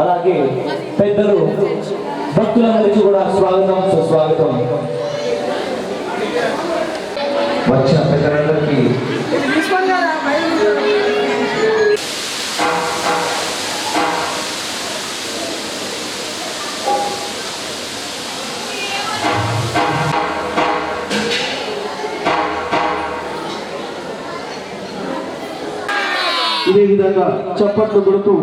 అలాగే పెద్దలు భక్తులందరికీ కూడా స్వాగతం సుస్వాగతం. వచ్చిన పెద్దలందరికీ ఇదే విధంగా చప్పట్లు కొడుతూ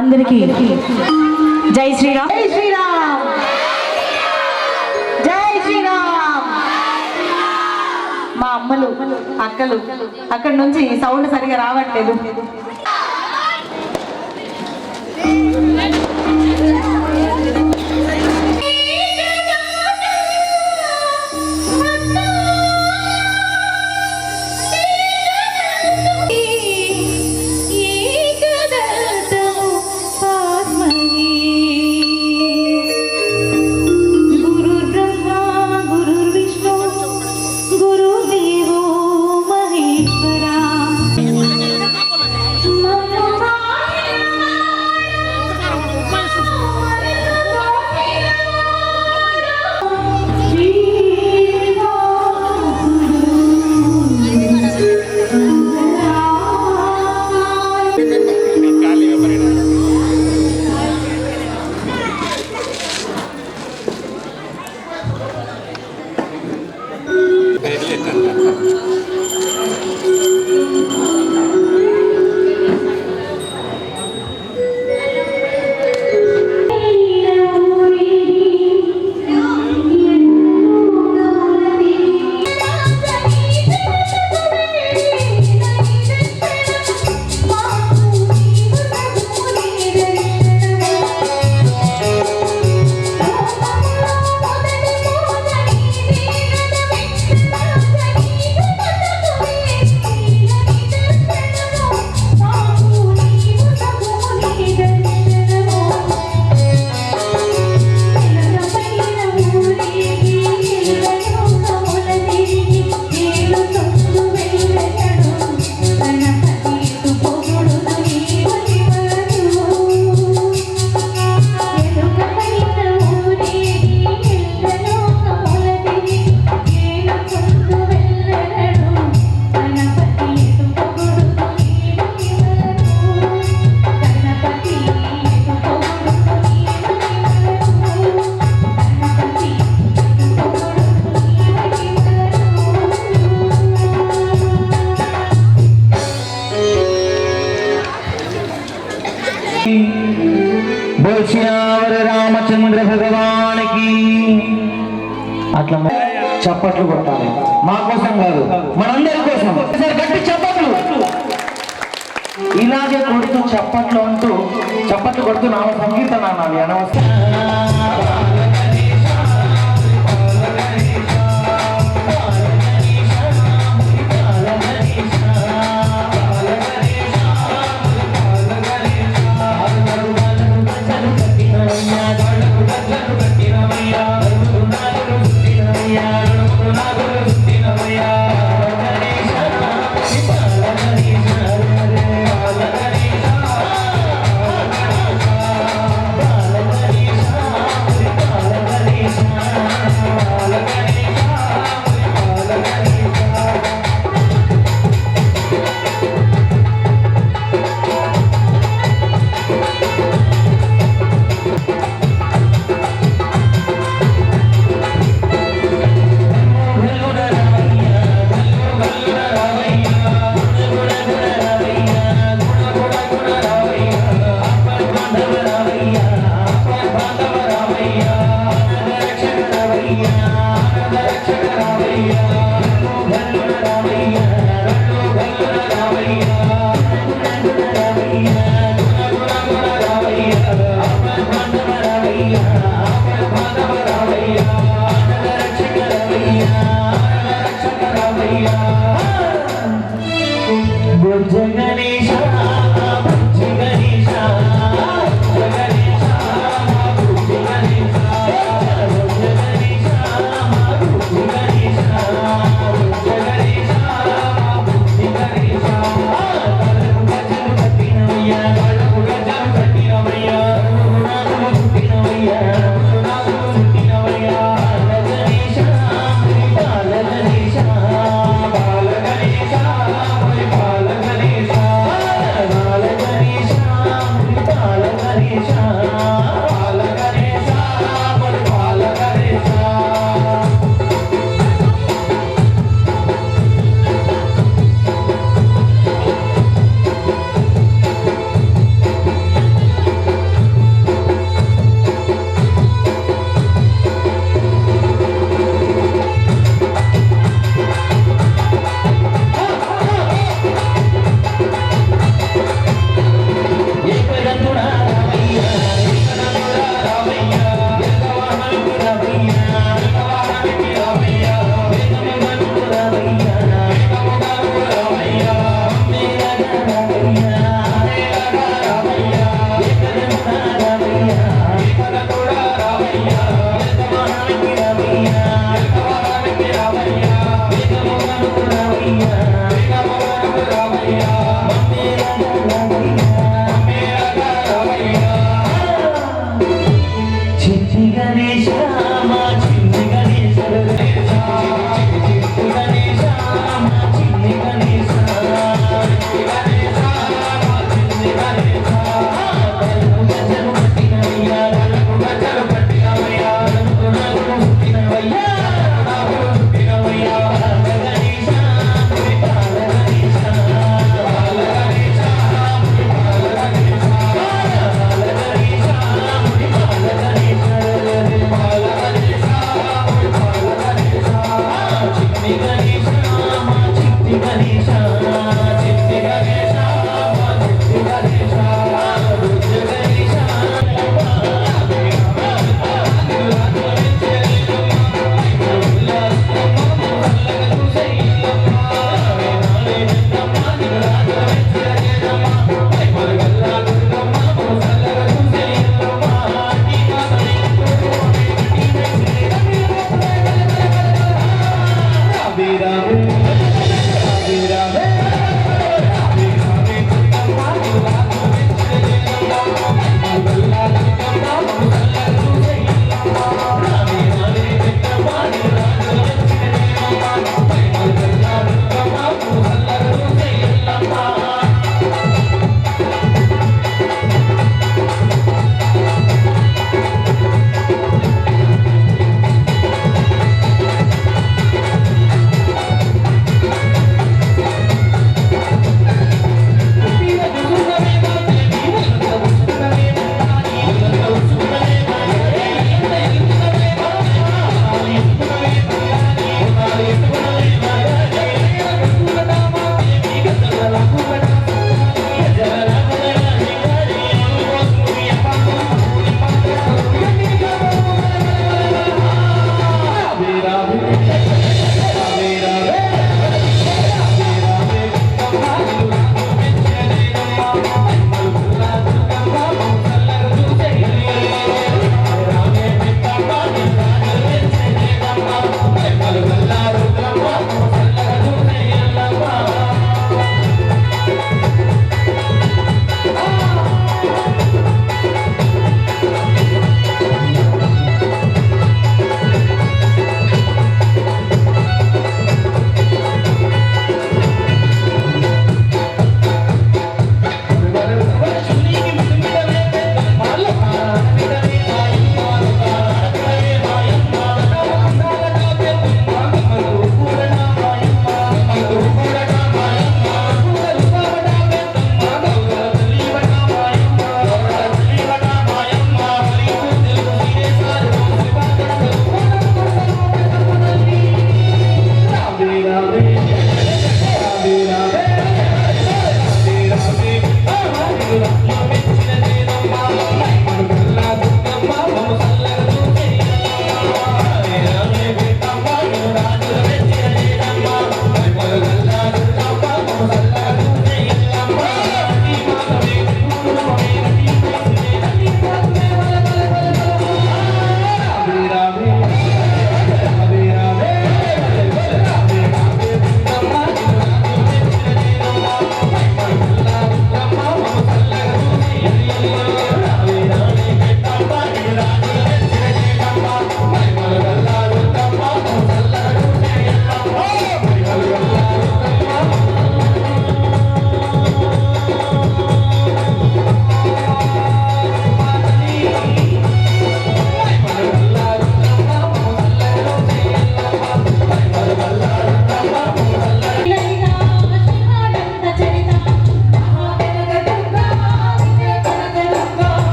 అందరికీ జై శ్రీరామ్, జై శ్రీరామ్, జై శ్రీరామ్. మా అమ్మలు అక్కలు అక్కడి నుంచి సౌండ్ సరిగా రావట్లేదు. बोल रामचंद्र भगवान की అట్లా చప్పట్లు కొట్టాలి. మా కోసం కాదు, మనందరి కోసం. చప్పట్లు అంటూ చప్పట్లు కొడుతూ నామ సంగీతం అనాలి అనవసరం.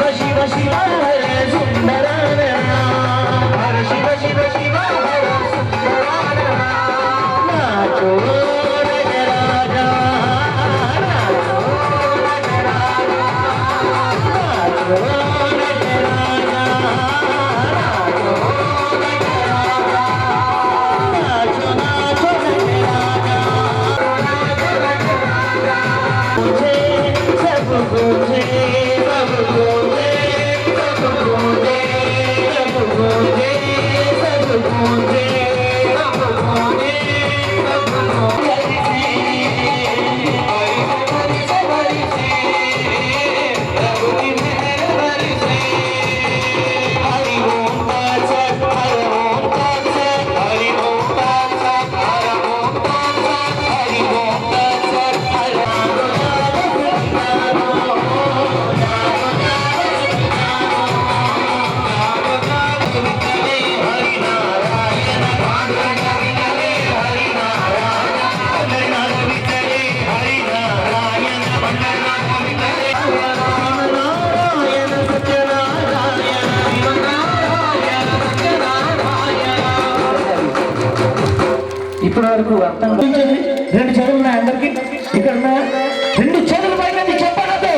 शिव शिव ఇప్పటి వరకు అర్థం కాదు. రెండు చేతులు ఉన్నాయి అందరికి ఇక్కడ ఉన్నాయా? రెండు చేతులు పైకి చెప్పగలదు.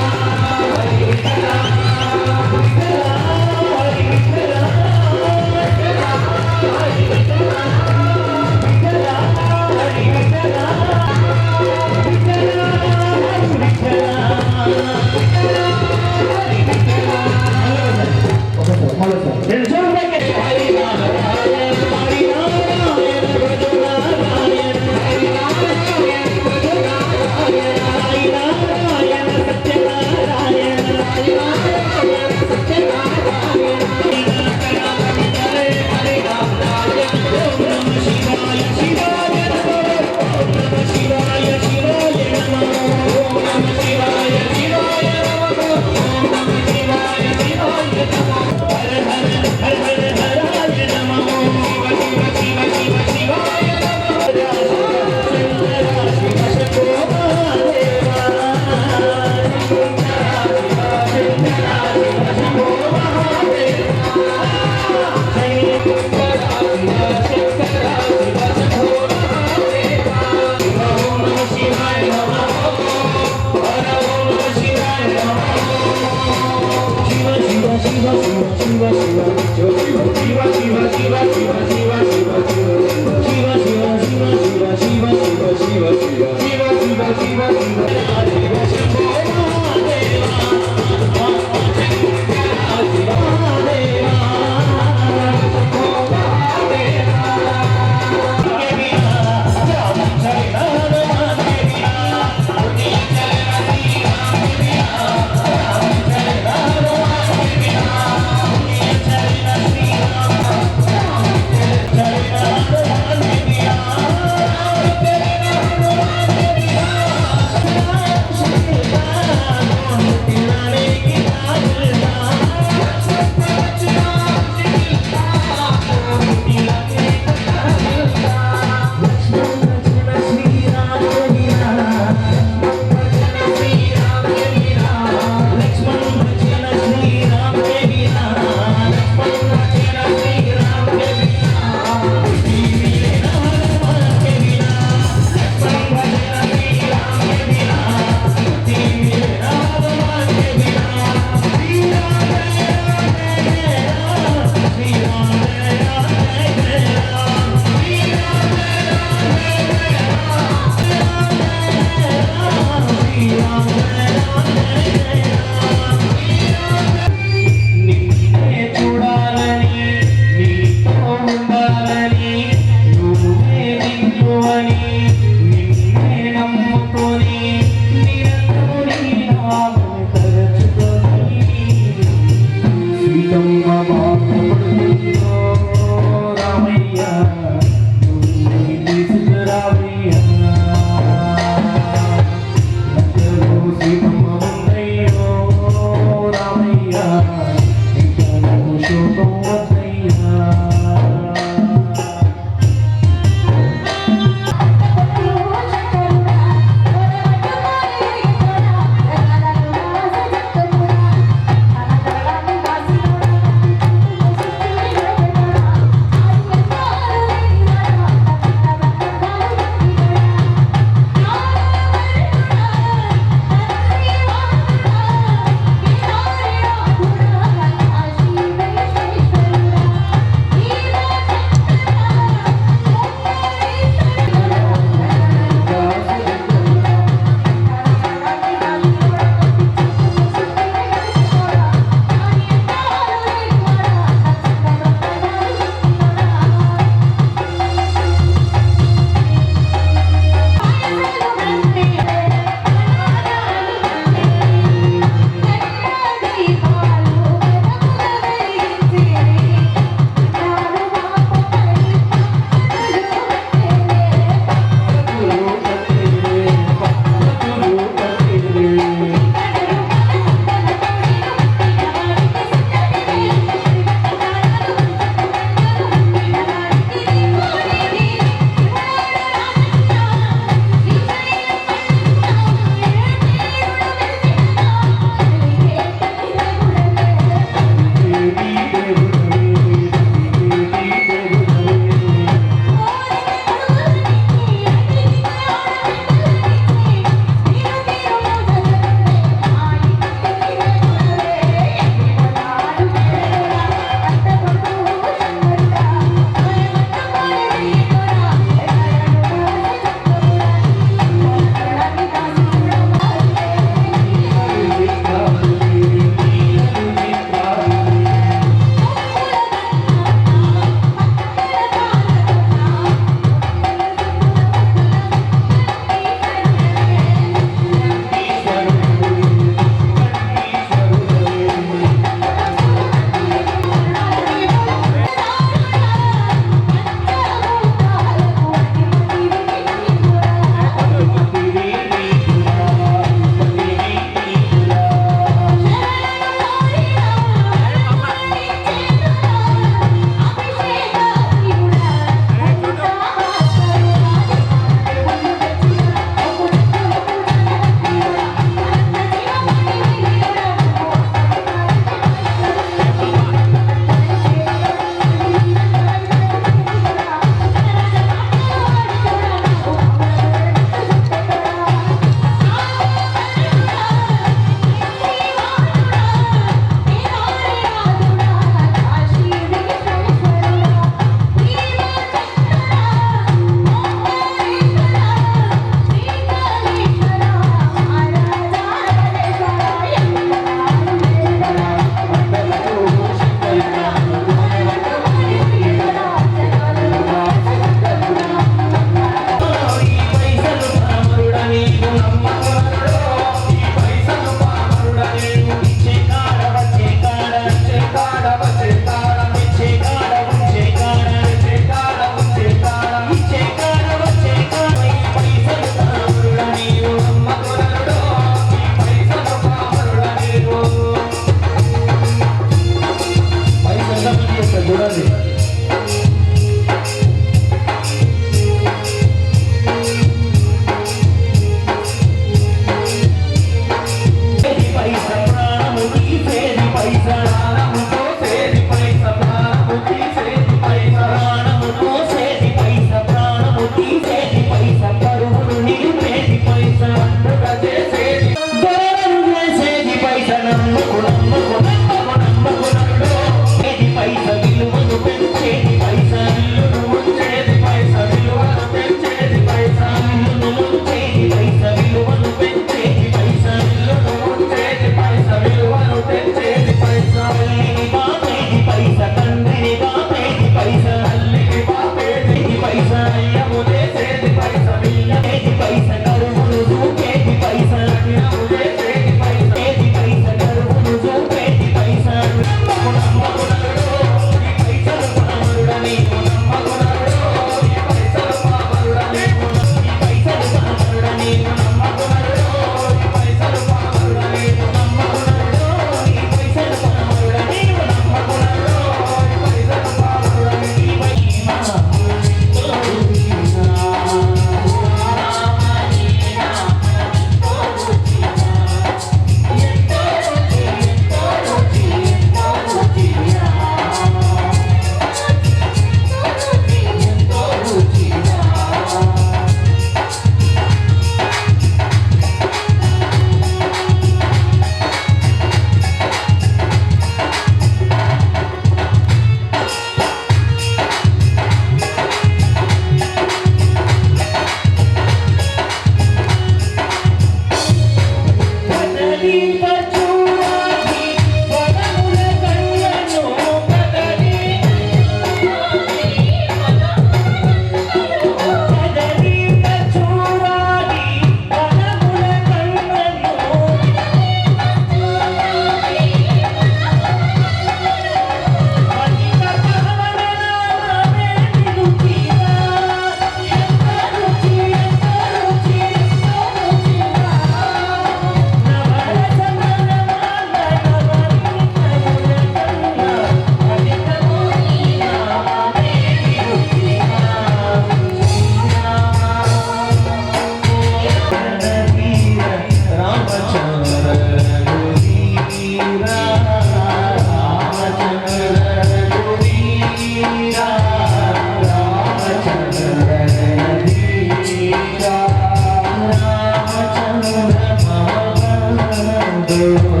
Raghuveera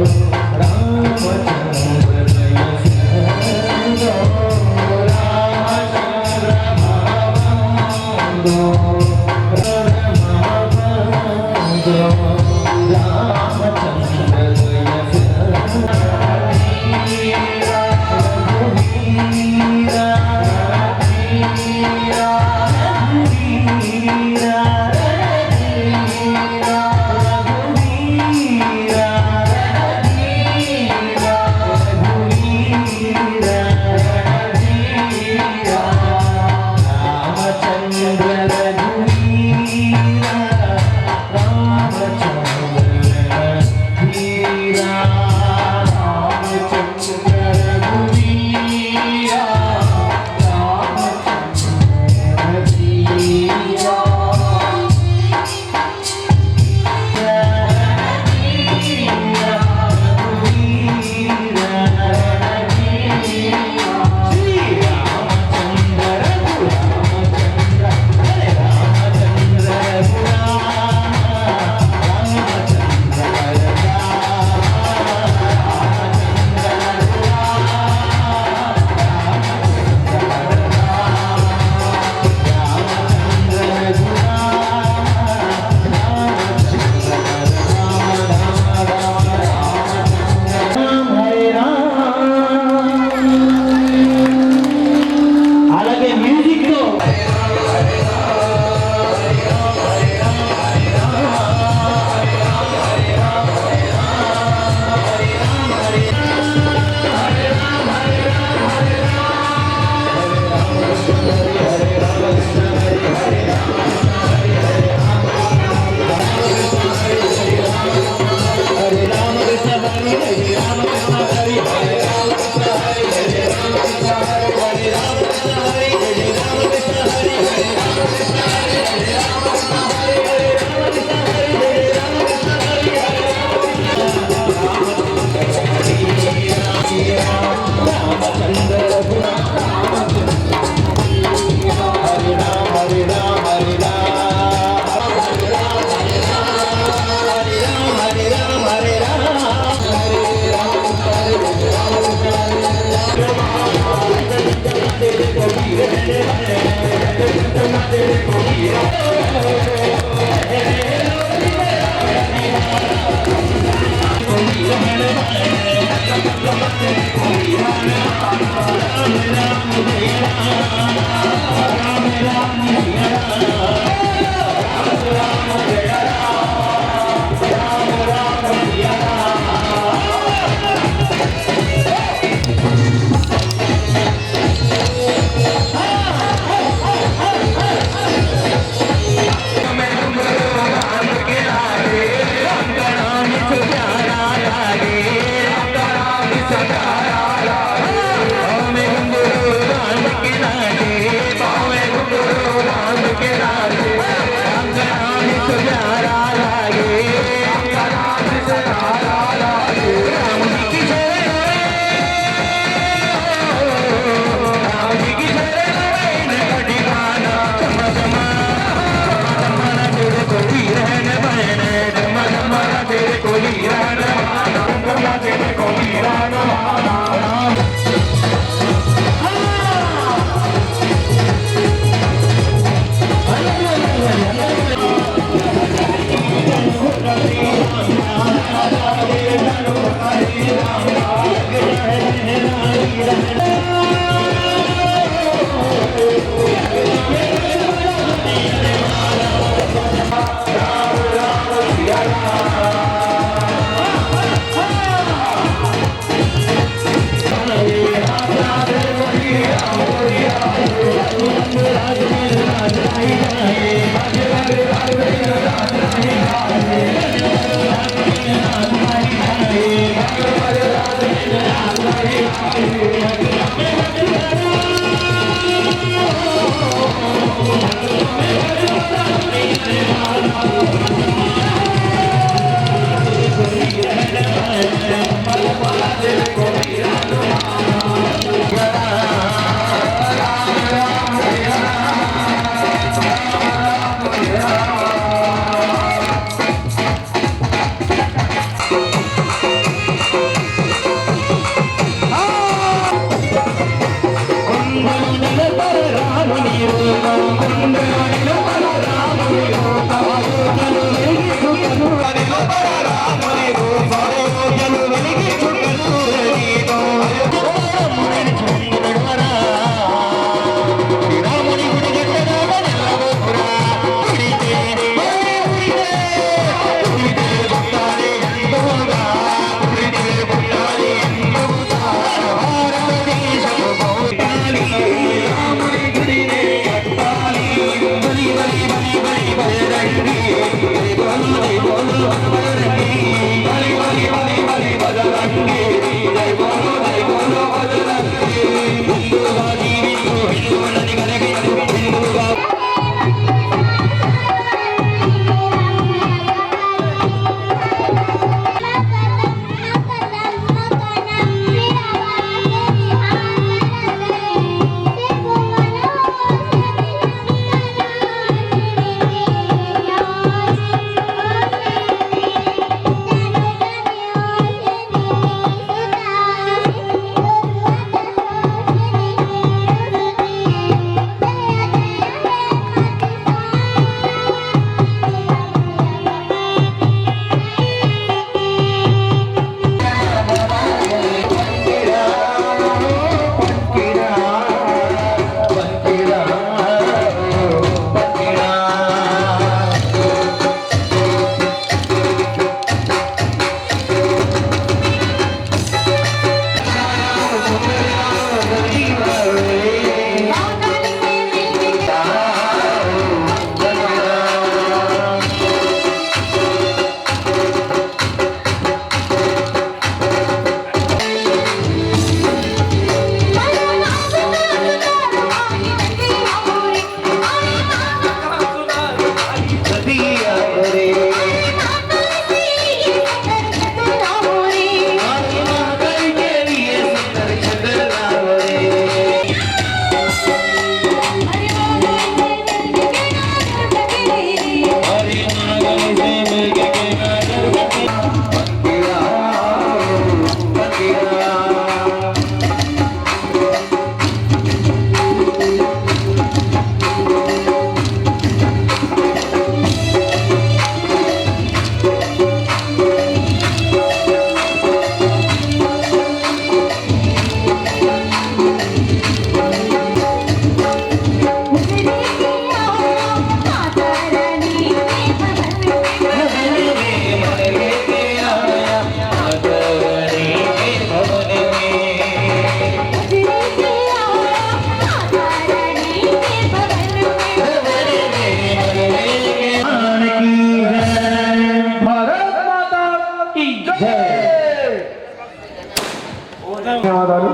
ధన్యవాదాలు.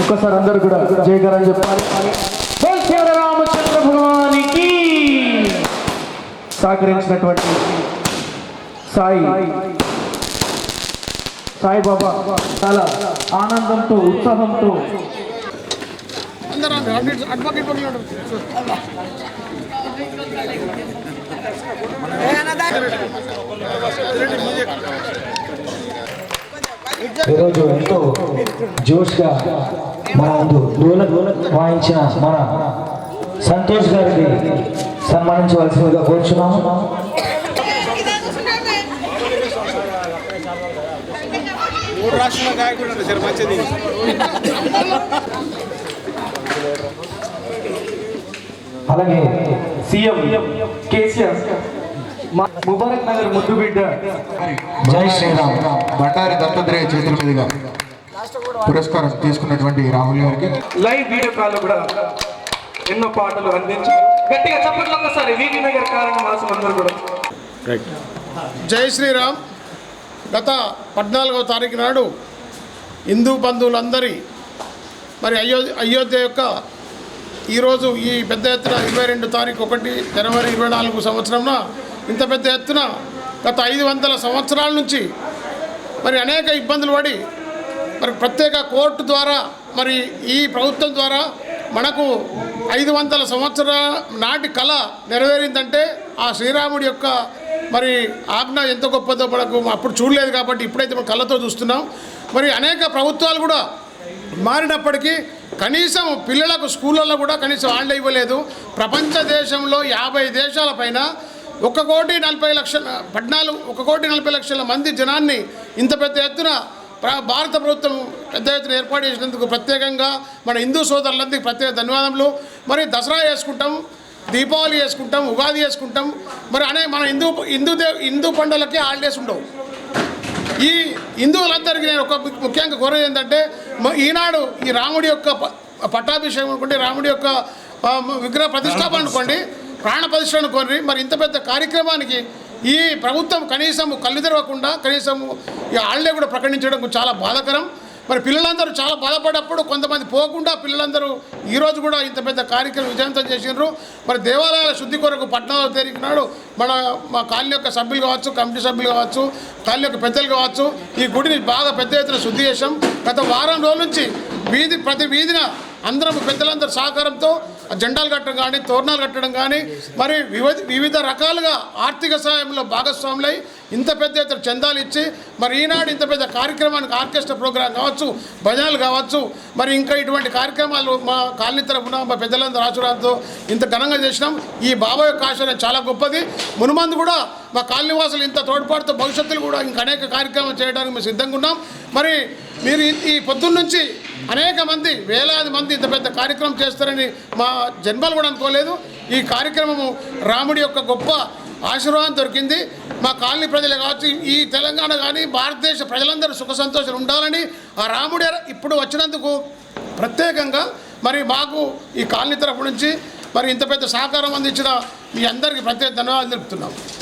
ఒక్కసారి అందరూ కూడా జయకరని చెప్పాలి. బోల్ శ్రీరామచంద్ర భగవానికి. సహకరించినటువంటి సాయిబాబా చాలా ఆనందంతో ఉత్సాహంతో ఈరోజు ఎంతో జోష్గా మన ముందు డోలక్ వాయించిన మన సంతోష్ గారికి సన్మానించవలసిందిగా కోరుచున్నాము. అలాగే సీఎం కేసీఆర్ ముబారక్ నగర్ ముద్దు బిడ్డ జై శ్రీరామ్ బండారి దత్తాత్రేయ చేతుల మీదుగా పురస్కారం తీసుకున్నటువంటి రాహుల్ గారికి లైవ్ వీడియో కాల్ కూడా ఎన్నో పాటలు అందించి గట్టిగా చప్పట్లు ఒక్కసారి వీటి నగర్ కారణం మాసం అందరూ కూడా. జై శ్రీరామ్. గత 14వ తారీఖు నాడు హిందూ బంధువులందరి మరి అయోధ్య యొక్క ఈరోజు ఈ పెద్ద ఎత్తున 22 తారీఖు 1 జనవరి 24 సంవత్సరంన ఇంత పెద్ద ఎత్తున గత 500 సంవత్సరాల నుంచి మరి అనేక ఇబ్బందులు పడి మరి ప్రత్యేక కోర్టు ద్వారా మరి ఈ ప్రభుత్వం ద్వారా మనకు 500 సంవత్సరాల నాటి కళ నెరవేరిందంటే ఆ శ్రీరాముడి యొక్క మరి ఆజ్ఞ ఎంత గొప్పదో మనకు అప్పుడు చూడలేదు కాబట్టి ఇప్పుడైతే మనం కళ్ళతో చూస్తున్నాం. మరి అనేక ప్రభుత్వాలు కూడా మారినప్పటికీ కనీసం పిల్లలకు స్కూళ్ళల్లో కూడా కనీసం హాలిడే ఇవ్వలేదు. ప్రపంచ దేశంలో 50 దేశాల పైన 1,40,00,000 మంది జనాన్ని ఇంత పెద్ద ఎత్తున భారత ప్రభుత్వం పెద్ద ఎత్తున ఏర్పాటు చేసినందుకు ప్రత్యేకంగా మన హిందూ సోదరులందరికీ ప్రత్యేక ధన్యవాదములు. మరి దసరా చేసుకుంటాం, దీపావళి చేసుకుంటాం, ఉగాది చేసుకుంటాం. మరి మన హిందూ పండుగలకి హాలిడేస్ ఉండవు. ఈ హిందువులందరికీ నేను ఒక ముఖ్యంగా కోరేది ఏంటంటే ఈనాడు ఈ రాముడి యొక్క పట్టాభిషేకం అనుకోండి, రాముడి యొక్క విగ్రహ ప్రతిష్టాపన అనుకోండి, ప్రాణ ప్రతిష్ఠ అనుకోండి, మరి ఇంత పెద్ద కార్యక్రమానికి ఈ ప్రభుత్వం కనీసం కళ్ళు తెరవకుండా కనీసం ఈ హాలిడే కూడా ప్రకటించడం చాలా బాధాకరం. మరి పిల్లలందరూ చాలా బాధపడ్డప్పుడు కొంతమంది పోకుండా పిల్లలందరూ ఈరోజు కూడా ఇంత పెద్ద కార్యక్రమం విజయవంతం చేసినారు. మరి దేవాలయాల శుద్ధి కొరకు 14వ తారీఖు నాడు మా కాలనీ యొక్క సభ్యులు కావచ్చు, కమిటీ సభ్యులు కావచ్చు, కాలనీ యొక్క పెద్దలు కావచ్చు, ఈ గుడిని బాగా పెద్ద ఎత్తున శుద్ధి చేసాం. గత వారం రోజుల నుంచి ప్రతి వీధిన అందరం పెద్దలందరూ సహకారంతో జెండాలు కట్టడం కానీ, తోరణాలు కట్టడం కానీ, మరి వివిధ రకాలుగా ఆర్థిక సహాయంలో భాగస్వాములై ఇంత పెద్ద ఎత్తున చందాలు ఇచ్చి మరి ఈనాడు ఇంత పెద్ద కార్యక్రమానికి ఆర్కెస్ట్రా ప్రోగ్రాం కావచ్చు, భజనలు కావచ్చు, మరి ఇంకా ఇటువంటి కార్యక్రమాలు మా కాలనీ తరఫున మా పెద్దలందరూ ఆశీర్వాదంతో ఇంత ఘనంగా చేసినాం. ఈ బాబా యొక్క ఆశీర్వాదం చాలా గొప్పది. మునుమందు కూడా మా కాలనీ వాసులు ఇంత తోడ్పాటుతో భవిష్యత్తులో కూడా ఇంకా అనేక కార్యక్రమాలు చేయడానికి మేము సిద్ధంగా ఉన్నాం. మరి మీరు ఈ పొద్దున్న నుంచి అనేక మంది, వేలాది మంది ఇంత పెద్ద కార్యక్రమం చేస్తారని మా జన్మలు కూడా అనుకోలేదు. ఈ కార్యక్రమము రాముడి యొక్క గొప్ప ఆశీర్వాదం దొరికింది. మా కాలనీ ప్రజలు కావచ్చు, ఈ తెలంగాణ కానీ భారతదేశ ప్రజలందరూ సుఖ సంతోషాలు ఉండాలని ఆ రాముడి ఇప్పుడు వచ్చినందుకు ప్రత్యేకంగా మరి మాకు ఈ కాలనీ తరఫు నుంచి మరి ఇంత పెద్ద సహకారం అందించిన మీ అందరికీ ప్రత్యేక ధన్యవాదాలు తెలుపుతున్నాం.